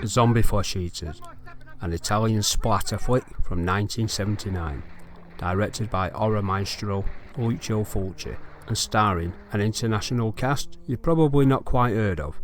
Zombie Flesh-Eaters, an Italian splatter flick from 1979, directed by horror maestro Lucio Fulci, and starring an international cast you've probably not quite heard of,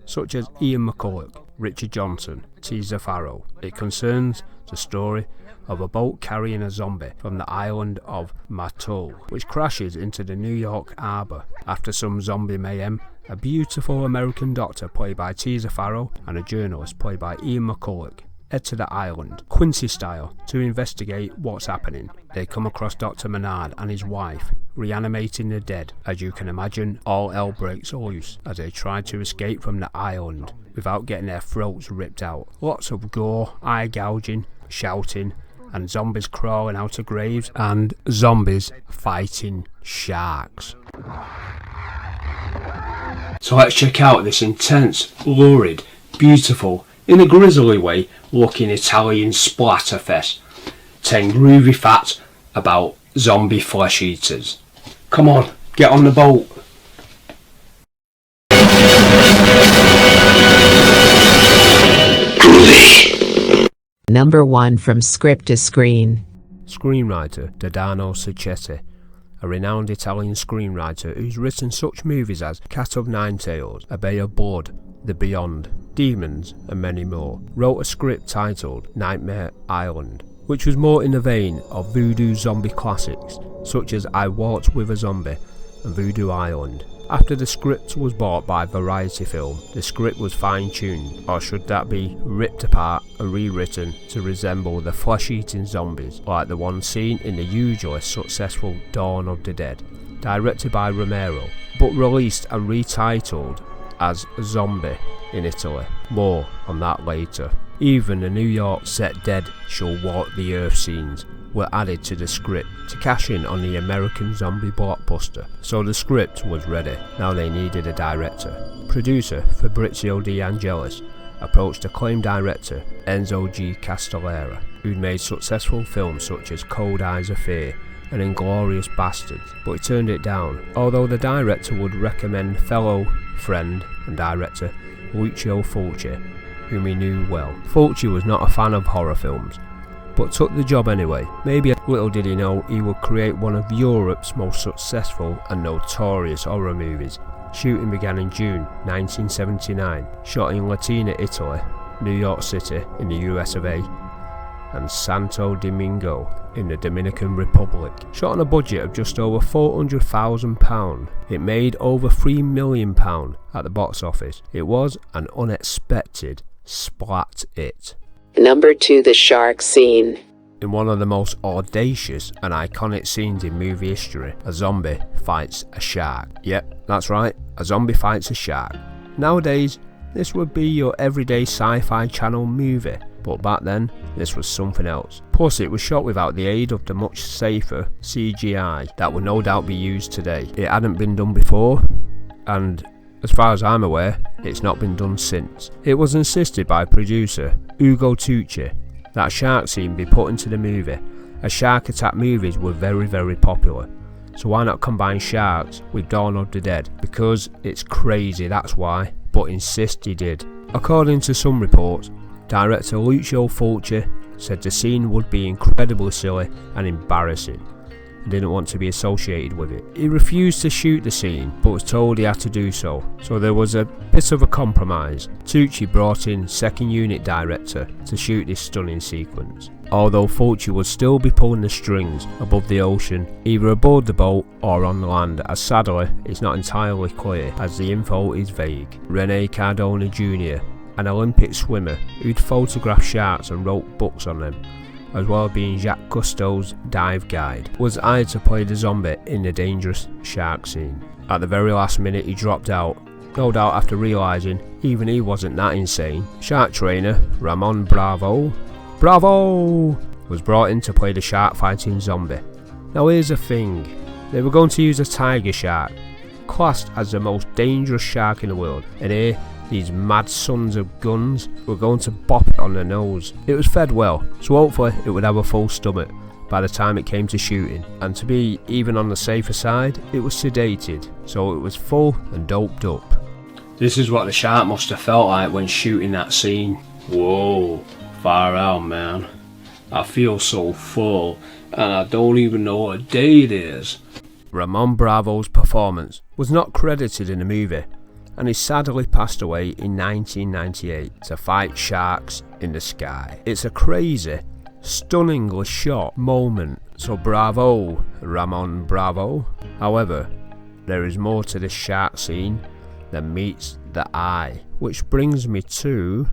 such as Ian McCulloch, Richard Johnson, Tisa Farrow. It concerns the story of a boat carrying a zombie from the island of Mato, which crashes into the New York harbour. After some zombie mayhem, a beautiful American doctor played by Tisa Farrow and a journalist played by Ian McCulloch head to the island, Quincy style, to investigate what's happening. They come across Dr. Menard and his wife reanimating the dead. As you can imagine, all hell breaks loose as they try to escape from the island without getting their throats ripped out. Lots of gore, eye gouging, shouting, and zombies crawling out of graves, and zombies fighting sharks. So let's check out this intense, lurid, beautiful, in a grisly way looking Italian splatterfest. 10 groovy facts about zombie flesh eaters. Come on, get on the boat. Number 1 from script to screen. Screenwriter Dardano Sacchetti, a renowned Italian screenwriter who's written such movies as Cat of Nine Tails, A Bay of Blood, The Beyond, Demons and many more, wrote a script titled Nightmare Island, which was more in the vein of voodoo zombie classics such as I Walked with a Zombie and Voodoo Island. After the script was bought by Variety Film, the script was fine-tuned, or should that be ripped apart and rewritten to resemble the flesh-eating zombies like the one seen in the hugely successful Dawn of the Dead, directed by Romero, but released and retitled as Zombie in Italy. More on that later. Even the New York set Dead Shall Walk the Earth scenes were added to the script to cash in on the American zombie blockbuster, so the script was ready. Now they needed a director. Producer Fabrizio De Angelis approached acclaimed director Enzo G. Castellera, who'd made successful films such as Cold Eyes of Fear and Inglourious Bastards, but he turned it down, although the director would recommend fellow friend and director Lucio Fulci, whom he knew well. Fulci was not a fan of horror films, but took the job anyway. Maybe little did he know he would create one of Europe's most successful and notorious horror movies. Shooting began in June 1979, shot in Latina, Italy, New York City in the US of A, and Santo Domingo in the Dominican Republic. Shot on a budget of just over £400,000, it made over £3 million at the box office. It was an unexpected splat hit. Number 2, the shark scene. In one of the most audacious and iconic scenes in movie history, a zombie fights a shark. Yep, that's right, a zombie fights a shark. Nowadays, this would be your everyday sci-fi channel movie, but back then, this was something else. Plus, it was shot without the aid of the much safer CGI that would no doubt be used today. It hadn't been done before, and as far as I'm aware, it's not been done since. It was insisted by producer Ugo Tucci that a shark scene be put into the movie, as shark attack movies were very popular. So why not combine sharks with Dawn of the Dead? Because it's crazy, that's why, but insist he did. According to some reports, director Lucio Fulci said the scene would be incredibly silly and embarrassing, and didn't want to be associated with it. He refused to shoot the scene, but was told he had to do so there was a bit of a compromise. Tucci brought in second unit director to shoot this stunning sequence, although Fulci would still be pulling the strings above the ocean, either aboard the boat or on the land, as sadly it's not entirely clear as the info is vague. Rene Cardona Jr., an Olympic swimmer who'd photographed sharks and wrote books on them, as well as being Jacques Cousteau's dive guide, was hired to play the zombie in the dangerous shark scene. At the very last minute he dropped out, no doubt after realising even he wasn't that insane. Shark trainer Ramon Bravo was brought in to play the shark fighting zombie. Now here's the thing, they were going to use a tiger shark, classed as the most dangerous shark in the world, and here these mad sons of guns were going to bop it on the nose. It was fed well, so hopefully it would have a full stomach, by the time it came to shooting, and to be even on the safer side, it was sedated, so it was full and doped up. This is what the shark must have felt like when shooting that scene. Whoa, far out, man. I feel so full, and I don't even know what day it is. Ramon Bravo's performance was not credited in the movie, and he sadly passed away in 1998 to fight sharks in the sky. It's a crazy, stunningly shot moment, so bravo, Ramon Bravo. However, there is more to this shark scene than meets the eye, which brings me to...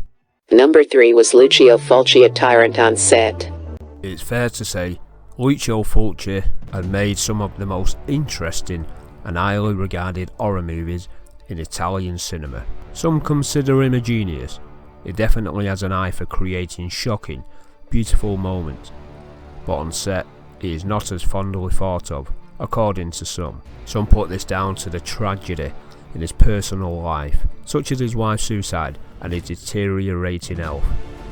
Number 3 was Lucio Fulci, a tyrant on set. It's fair to say Lucio Fulci had made some of the most interesting and highly regarded horror movies in Italian cinema. Some consider him a genius. He definitely has an eye for creating shocking, beautiful moments, but on set he is not as fondly thought of, according to some. Some put this down to the tragedy in his personal life, such as his wife's suicide and his deteriorating health,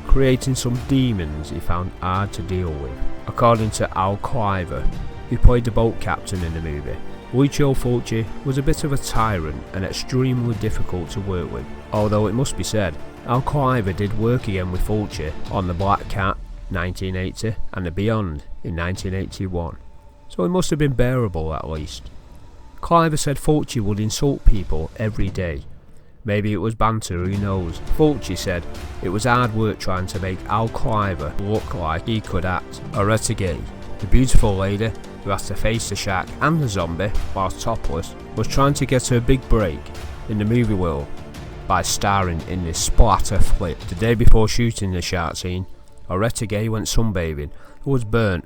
creating some demons he found hard to deal with. According to Al Cliver, who played the boat captain in the movie, Lucio Fulci was a bit of a tyrant and extremely difficult to work with. Although it must be said, Al Cliver did work again with Fulci on The Black Cat 1980 and The Beyond in 1981, so it must have been bearable at least. Cliver said Fulci would insult people every day. Maybe it was banter, who knows. Fulci said it was hard work trying to make Al Cliver look like he could act. Oretta Gay, the beautiful lady who has to face the shark and the zombie whilst topless, was trying to get her big break in the movie world by starring in this splatter flick. The day before shooting the shark scene, Oretta Gay went sunbathing and was burnt.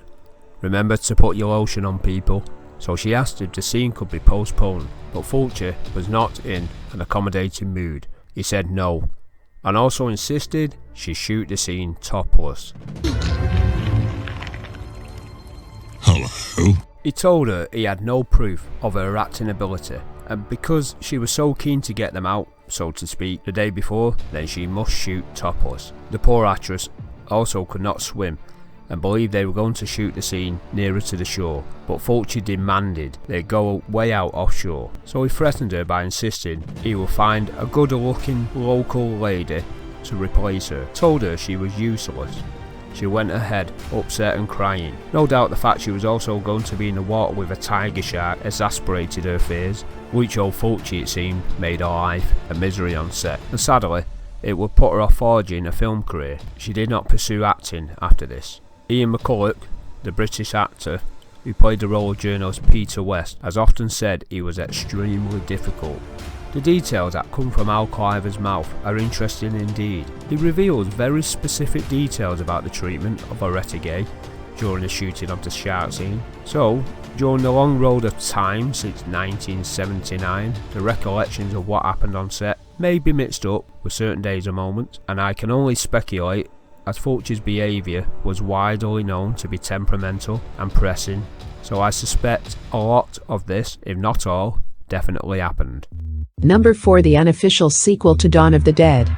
Remember to put your lotion on, people. So she asked if the scene could be postponed, but Fulci was not in an accommodating mood. He said no, and also insisted she shoot the scene topless. Hello? He told her he had no proof of her acting ability, and because she was so keen to get them out, so to speak, the day before, then she must shoot topless. The poor actress also could not swim, and believed they were going to shoot the scene nearer to the shore, but Fulci demanded they go way out offshore, so he threatened her by insisting he will find a good looking local lady to replace her. Told her she was useless. She went ahead, upset and crying. No doubt the fact she was also going to be in the water with a tiger shark exasperated her fears. Lucio Fulci, it seemed, made her life a misery on set, and sadly it would put her off forging a film career. She did not pursue acting after this. Ian McCulloch, the British actor who played the role of journalist Peter West, has often said he was extremely difficult. The details that come from Al Cliver's mouth are interesting indeed. He reveals very specific details about the treatment of Oretta Gay during the shooting of the shark scene. So, during the long road of time since 1979, the recollections of what happened on set may be mixed up with certain days or moments, and I can only speculate, as Fulci's behaviour was widely known to be temperamental and pressing, so I suspect a lot of this, if not all, definitely happened. Number 4, the unofficial sequel to Dawn of the Dead.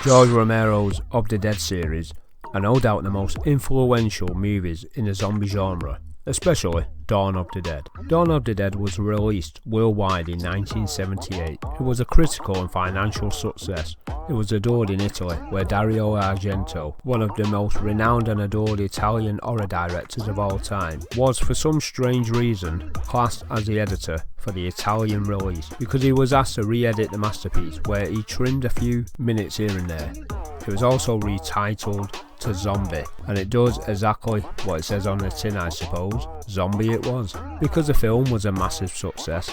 George Romero's Of the Dead series are no doubt the most influential movies in the zombie genre, especially Dawn of the Dead. Dawn of the Dead was released worldwide in 1978. It was a critical and financial success. It was adored in Italy, where Dario Argento, one of the most renowned and adored Italian horror directors of all time, was for some strange reason classed as the editor for the Italian release, because he was asked to re-edit the masterpiece, where he trimmed a few minutes here and there. It was also retitled to Zombie, and it does exactly what it says on the tin, I suppose. Zombie it was. Because the film was a massive success,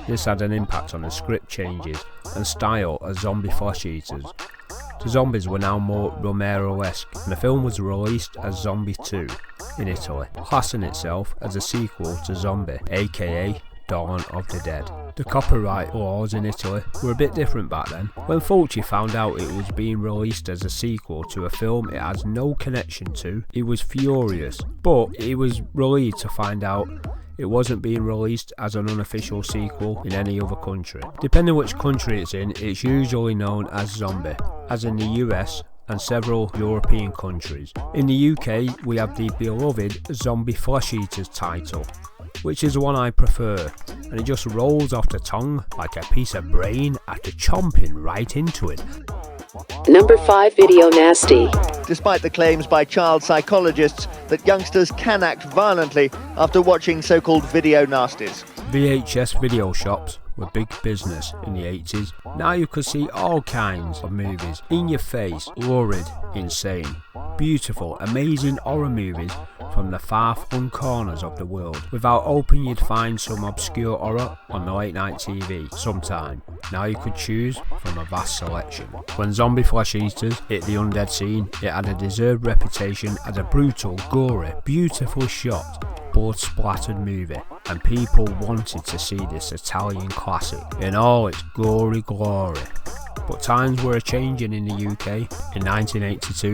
this had an impact on the script changes and style of Zombie Flesh Eaters. The zombies were now more Romero-esque, and the film was released as Zombie 2 in Italy, classing itself as a sequel to Zombie, aka Dawn of the Dead. The copyright laws in Italy were a bit different back then. When Fulci found out it was being released as a sequel to a film it has no connection to, he was furious, but he was relieved to find out it wasn't being released as an unofficial sequel in any other country. Depending which country it's in, it's usually known as Zombie, as in the US and several European countries. In the UK, we have the beloved Zombie Flesh-Eaters title, which is the one I prefer, and it just rolls off the tongue like a piece of brain after chomping right into it. Number 5 Video Nasty. Despite the claims by child psychologists that youngsters can act violently after watching so-called video nasties. VHS video shops were big business in the 80s. Now you could see all kinds of movies, in your face, lurid, insane, beautiful, amazing horror movies from the far-flung corners of the world. Without hoping you'd find some obscure horror on the late night TV sometime. Now you could choose from a vast selection. When Zombie Flesh-Eaters hit the undead scene, it had a deserved reputation as a brutal, gory, beautifully shot, blood-splattered movie, and people wanted to see this Italian classic in all its gory glory. But times were a-changing in the UK. In 1982,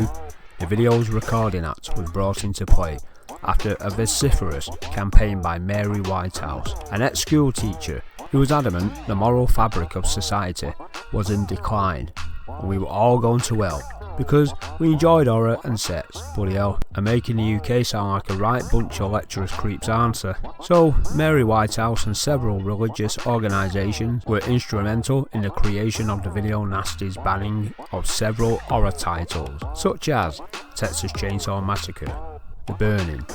the Videos Recording Act was brought into play after a vociferous campaign by Mary Whitehouse, an ex-school teacher who was adamant the moral fabric of society was in decline and we were all going to hell because we enjoyed horror and sex. Bloody hell, and making the UK sound like a right bunch of lecherous creeps, aren't they? So Mary Whitehouse and several religious organisations were instrumental in the creation of the Video Nasties banning of several horror titles such as Texas Chainsaw Massacre, The Burning,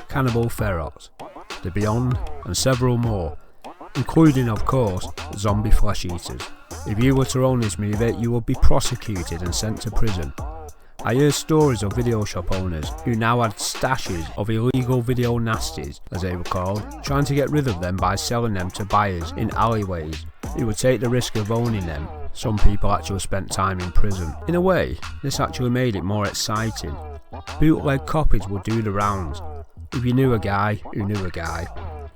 Cannibal Ferox, The Beyond and several more, including of course Zombie Flesh-Eaters. If you were to own this movie, you would be prosecuted and sent to prison. I heard stories of video shop owners who now had stashes of illegal video nasties, as they were called, trying to get rid of them by selling them to buyers in alleyways who would take the risk of owning them. Some people actually spent time in prison. In a way, this actually made it more exciting. Bootleg copies would do the rounds. If you knew a guy who knew a guy,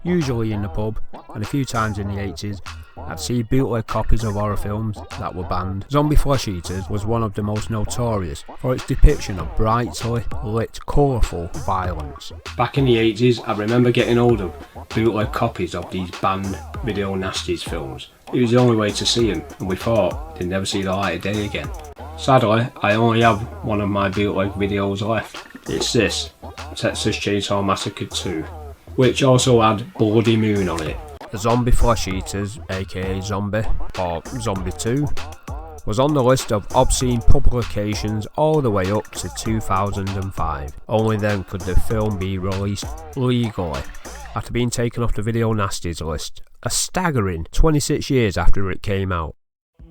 usually in the pub, and a few times in the 80s, I'd see bootleg copies of horror films that were banned. Zombie Flesh-Eaters was one of the most notorious for its depiction of brightly lit, colourful violence. Back in the 80s, I remember getting hold of bootleg copies of these banned Video Nasties films. It was the only way to see them, and we thought they'd never see the light of day again. Sadly, I only have one of my bootleg videos left. It's this, Texas Chainsaw Massacre 2, which also had Bloody Moon on it. The Zombie Flesh-Eaters, aka Zombie, or Zombie 2, was on the list of obscene publications all the way up to 2005. Only then could the film be released legally, after being taken off the Video Nasties list, a staggering 26 years after it came out.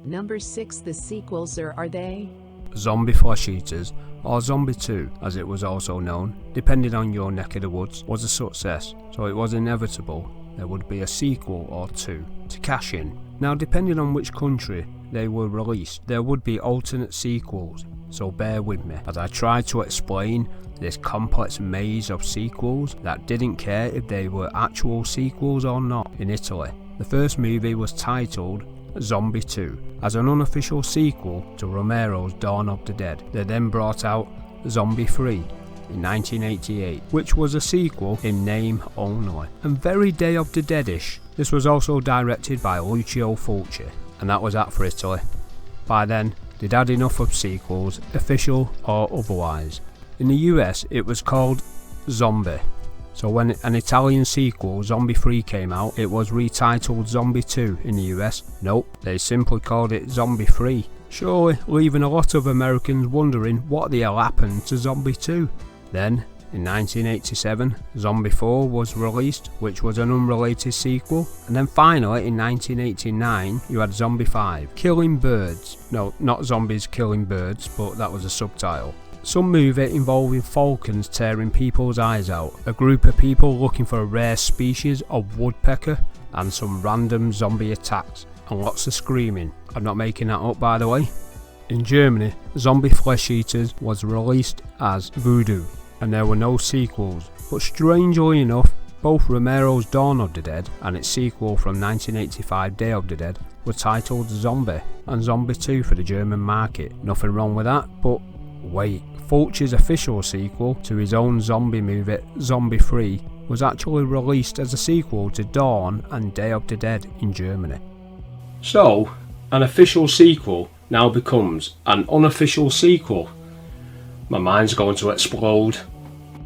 Number 6 The sequels are they? Zombie Flesh-Eaters, or Zombie 2 as it was also known, depending on your neck of the woods, was a success, so it was inevitable there would be a sequel or two to cash in. Now depending on which country they were released, there would be alternate sequels, so bear with me as I try to explain this complex maze of sequels that didn't care if they were actual sequels or not. In Italy, the first movie was titled Zombie 2 as an unofficial sequel to Romero's Dawn of the Dead. They then brought out Zombie 3 in 1988, which was a sequel in name only, and very Day of the Dead-ish. This was also directed by Lucio Fulci, and that was that for Italy. By then, they'd had enough of sequels, official or otherwise. In the US, it was called Zombie. So when an Italian sequel, Zombie 3, came out, it was retitled Zombie 2 in the US. Nope, they simply called it Zombie 3. Surely leaving a lot of Americans wondering what the hell happened to Zombie 2. Then, in 1987, Zombie 4 was released, which was an unrelated sequel. And then finally, in 1989, you had Zombie 5, Killing Birds. No, not Zombies Killing Birds, but that was a subtitle. Some movie involving falcons tearing people's eyes out, a group of people looking for a rare species of woodpecker, and some random zombie attacks, and lots of screaming. I'm not making that up, by the way. In Germany, Zombie Flesh-Eaters was released as Voodoo, and there were no sequels, but strangely enough, both Romero's Dawn of the Dead and its sequel from 1985 Day of the Dead were titled Zombie, and Zombie 2 for the German market. Nothing wrong with that, but wait, Fulci's official sequel to his own zombie movie, Zombie 3, was actually released as a sequel to Dawn and Day of the Dead in Germany. So, an official sequel now becomes an unofficial sequel. My mind's going to explode.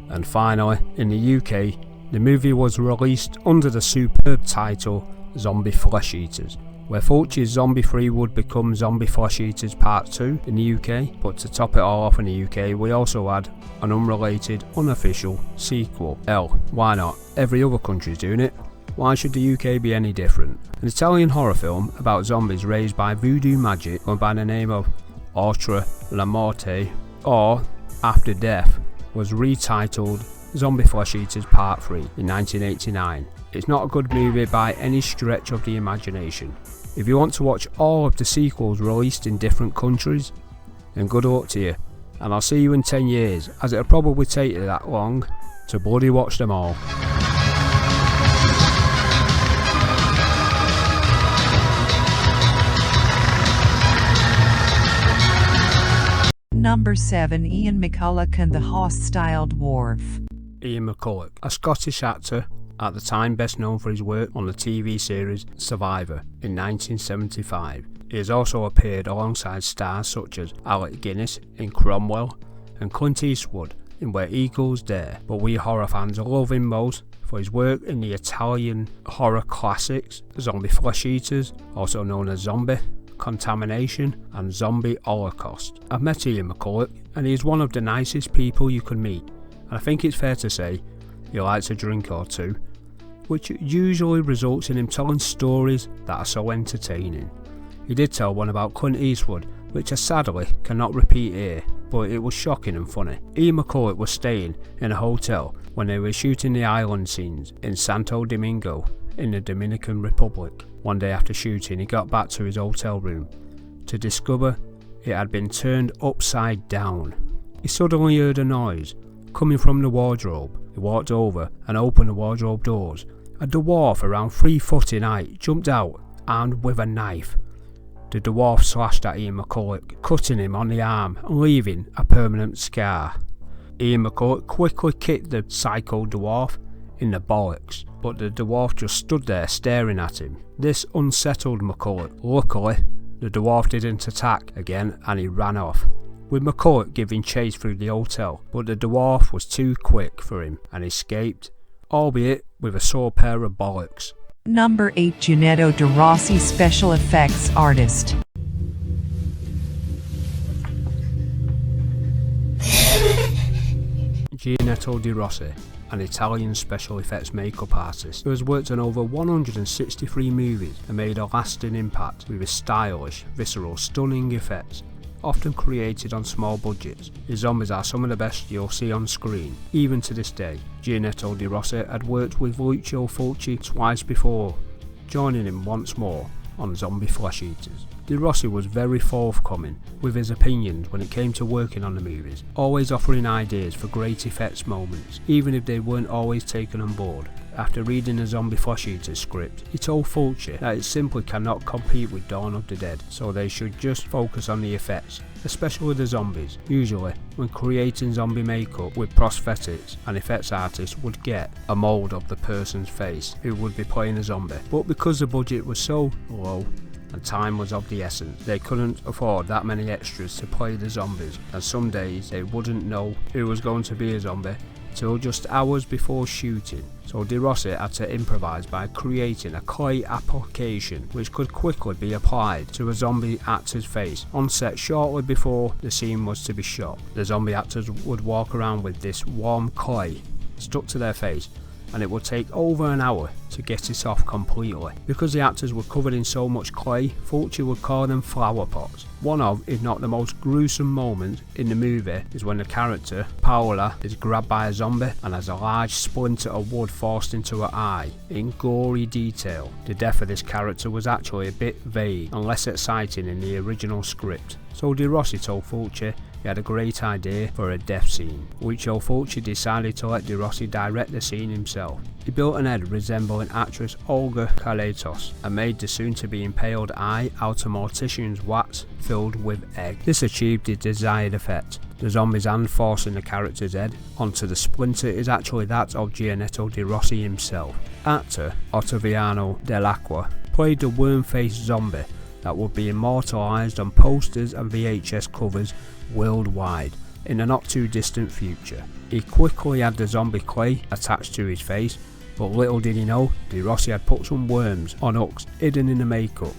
And finally, in the UK, the movie was released under the superb title Zombie Flesh-Eaters, where Fulci's Zombie 3 would become Zombie Flesh-Eaters Part 2 in the UK, but to top it all off in the UK, we also had an unrelated, unofficial sequel. Hell, why not? Every other country's doing it. Why should the UK be any different? An Italian horror film about zombies raised by voodoo magic going by the name of Oltre la Morte, or After Death, was retitled Zombie Flesh-Eaters Part 3 in 1989. It's not a good movie by any stretch of the imagination. If you want to watch all of the sequels released in different countries, then good luck to you, and I'll see you in 10 years, as it'll probably take you that long to bloody watch them all. Number 7. Ian McCulloch and the Hostile Dwarf. Ian McCulloch, a Scottish actor, at the time best known for his work on the TV series Survivor in 1975. He has also appeared alongside stars such as Alec Guinness in Cromwell and Clint Eastwood in Where Eagles Dare, but we horror fans love him most for his work in the Italian horror classics Zombie Flesh-Eaters, also known as Zombie, Contamination and Zombie Holocaust. I've met Ian McCulloch and he is one of the nicest people you can meet, and I think it's fair to say he likes a drink or two, which usually results in him telling stories that are so entertaining. He did tell one about Clint Eastwood, which I sadly cannot repeat here, but it was shocking and funny. Ian McCulloch was staying in a hotel when they were shooting the island scenes in Santo Domingo in the Dominican Republic. One day after shooting, he got back to his hotel room to discover it had been turned upside down. He suddenly heard a noise coming from the wardrobe. He walked over and opened the wardrobe doors. A dwarf around 3 foot in height jumped out, armed with a knife. The dwarf slashed at Ian McCulloch, cutting him on the arm and leaving a permanent scar. Ian McCulloch quickly kicked the psycho dwarf in the bollocks, but the dwarf just stood there staring at him. This unsettled McCulloch. Luckily, the dwarf didn't attack again and he ran off, with McCulloch giving chase through the hotel, but the dwarf was too quick for him and escaped, albeit with a sore pair of bollocks. Number 8. Gianetto De Rossi, special effects artist. Gianetto De Rossi, an Italian special effects makeup artist who has worked on over 163 movies and made a lasting impact with his stylish, visceral, stunning effects, often created on small budgets. His zombies are some of the best you'll see on screen, even to this day. Gianetto De Rossi had worked with Lucio Fulci twice before, joining him once more on Zombie Flesh-Eaters. De Rossi was very forthcoming with his opinions when it came to working on the movies, always offering ideas for great effects moments, even if they weren't always taken on board. After reading the Zombie Flesh-Eaters script, he told Fulci that it simply cannot compete with Dawn of the Dead, so they should just focus on the effects, especially the zombies. Usually, when creating zombie makeup with prosthetics, an effects artist would get a mould of the person's face who would be playing a zombie, but because the budget was so low and time was of the essence, they couldn't afford that many extras to play the zombies, and some days they wouldn't know who was going to be a zombie till just hours before shooting. So De Rossi had to improvise by creating a clay application which could quickly be applied to a zombie actor's face on set shortly before the scene was to be shot. The zombie actors would walk around with this warm clay stuck to their face, and it would take over an hour to get it off completely. Because the actors were covered in so much clay, Fulci would call them flower pots. One of, if not the most gruesome moments in the movie is when the character, Paola, is grabbed by a zombie and has a large splinter of wood forced into her eye, in gory detail. The death of this character was actually a bit vague and less exciting in the original script, so De Rossi told Fulci he had a great idea for a death scene. Lucio Fulci decided to let De Rossi direct the scene himself. He built an head resembling actress Olga Kaletos and made the soon-to-be impaled eye out of mortician's wax filled with egg. This achieved the desired effect. The zombie's hand forcing the character's head onto the splinter is actually that of Gianetto De Rossi himself. Actor Ottaviano Dell'Acqua played the worm-faced zombie that would be immortalised on posters and VHS covers worldwide in the not too distant future. He quickly had the zombie clay attached to his face, but little did he know, DeRossi had put some worms on hooks hidden in the makeup.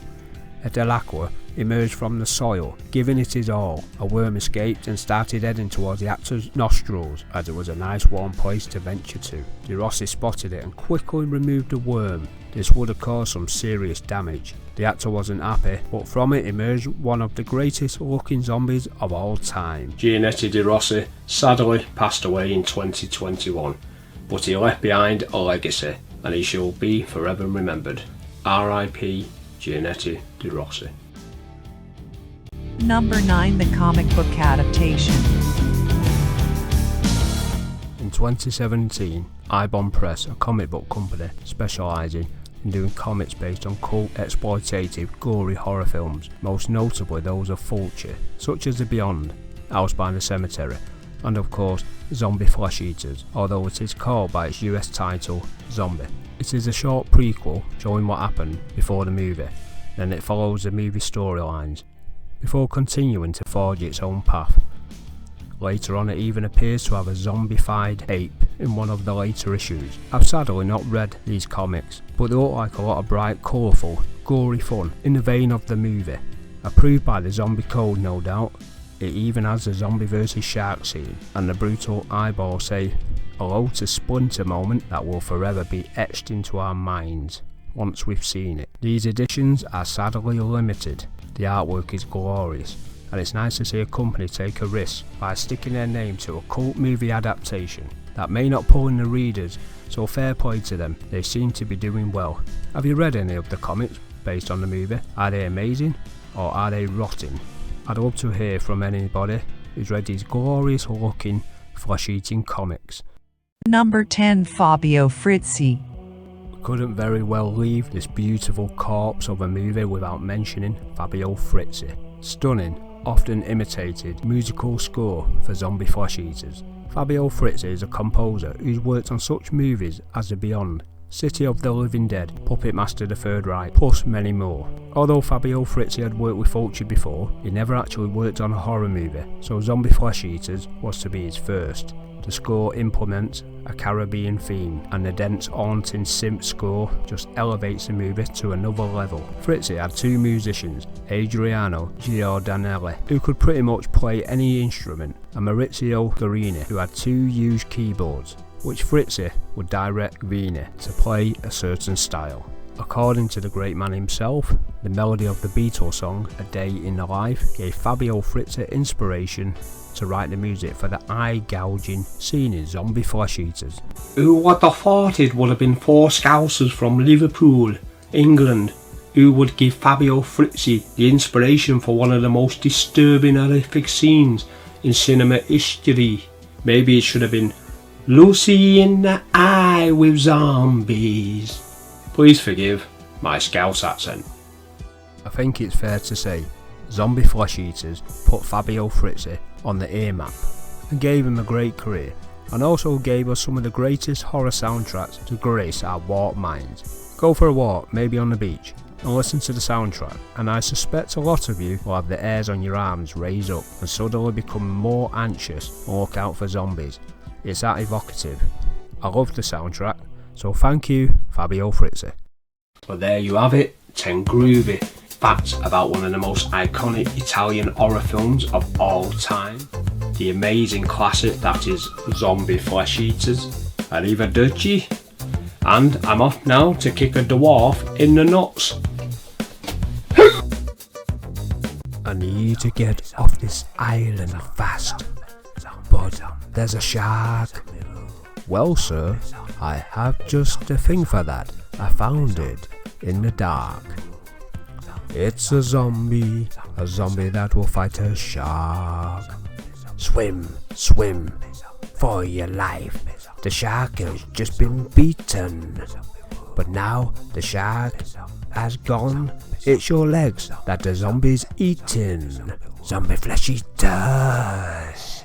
A Delacqua emerged from the soil, giving it his all. A worm escaped and started heading towards the actor's nostrils, as it was a nice warm place to venture to. DeRossi spotted it and quickly removed the worm. This would have caused some serious damage. The actor wasn't happy, but from it emerged one of the greatest looking zombies of all time. Giannetti DeRossi sadly passed away in 2021, but he left behind a legacy and he shall be forever remembered. R.I.P. Giannetti DeRossi. Number 9. The comic book adaptation. In 2017, iBomb Press, a comic book company specialising in doing comics based on cult, exploitative, gory horror films, most notably those of Fulci, such as The Beyond, House by the Cemetery, and of course Zombie Flesh-Eaters, although it is called by its US title Zombie. It is a short prequel showing what happened before the movie, then it follows the movie storylines, before continuing to forge its own path. Later on it even appears to have a zombified ape in one of the later issues. I've sadly not read these comics, but they look like a lot of bright, colourful, gory fun in the vein of the movie. Approved by the zombie code, no doubt. It even has the zombie versus shark scene and the brutal eyeball say hello to Splinter moment that will forever be etched into our minds once we've seen it. These editions are sadly limited. The artwork is glorious, and it's nice to see a company take a risk by sticking their name to a cult movie adaptation that may not pull in the readers, so fair play to them, they seem to be doing well. Have you read any of the comics based on the movie? Are they amazing or are they rotting? I'd love to hear from anybody who's read these glorious looking flesh-eating comics. Number 10. Fabio Frizzi. Couldn't very well leave this beautiful corpse of a movie without mentioning Fabio Frizzi. Stunning, often imitated musical score for Zombie Flesh-Eaters. Fabio Frizzi is a composer who's worked on such movies as The Beyond, City of the Living Dead, Puppet Master the Third Reich, plus many more. Although Fabio Frizzi had worked with Fulci before, he never actually worked on a horror movie, so Zombie Flesh-Eaters was to be his first. The score implements a Caribbean theme, and the dense, haunting synth score just elevates the movie to another level. Frizzi had two musicians, Adriano Giordanelli, who could pretty much play any instrument, and Maurizio Guarini, who had two huge keyboards, which Frizzi would direct Guarini to play a certain style. According to the great man himself, the melody of the Beatles song A Day in the Life gave Fabio Frizzi inspiration to write the music for the eye-gouging scene in Zombie Flesh-Eaters. Who would have thought it would have been four Scousers from Liverpool, England, who would give Fabio Frizzi the inspiration for one of the most disturbing horrific scenes in cinema history? Maybe it should have been Lucy in the Eye with Zombies. Please forgive my Scouse accent. I think it's fair to say Zombie Flesh-Eaters put Fabio Frizzi on the ear map and gave him a great career, and also gave us some of the greatest horror soundtracks to grace our warped minds. Go for a walk, maybe on the beach, and listen to the soundtrack, and I suspect a lot of you will have the hairs on your arms raise up and suddenly become more anxious and look out for zombies. It's that evocative. I love the soundtrack, so thank you, Fabio Frizzi. But there you have it, 10 groovy facts about one of the most iconic Italian horror films of all time. The amazing classic that is Zombie Flesh-Eaters. Arrivederci. And I'm off now to kick a dwarf in the nuts. I need to get off this island fast, but there's a shark. Well sir, I have just the thing for that. I found it in the dark. It's a zombie that will fight a shark. Swim, swim, for your life. The shark has just been beaten. But now the shark has gone. It's your legs that the zombie's eating. Zombie Flesh-Eaters.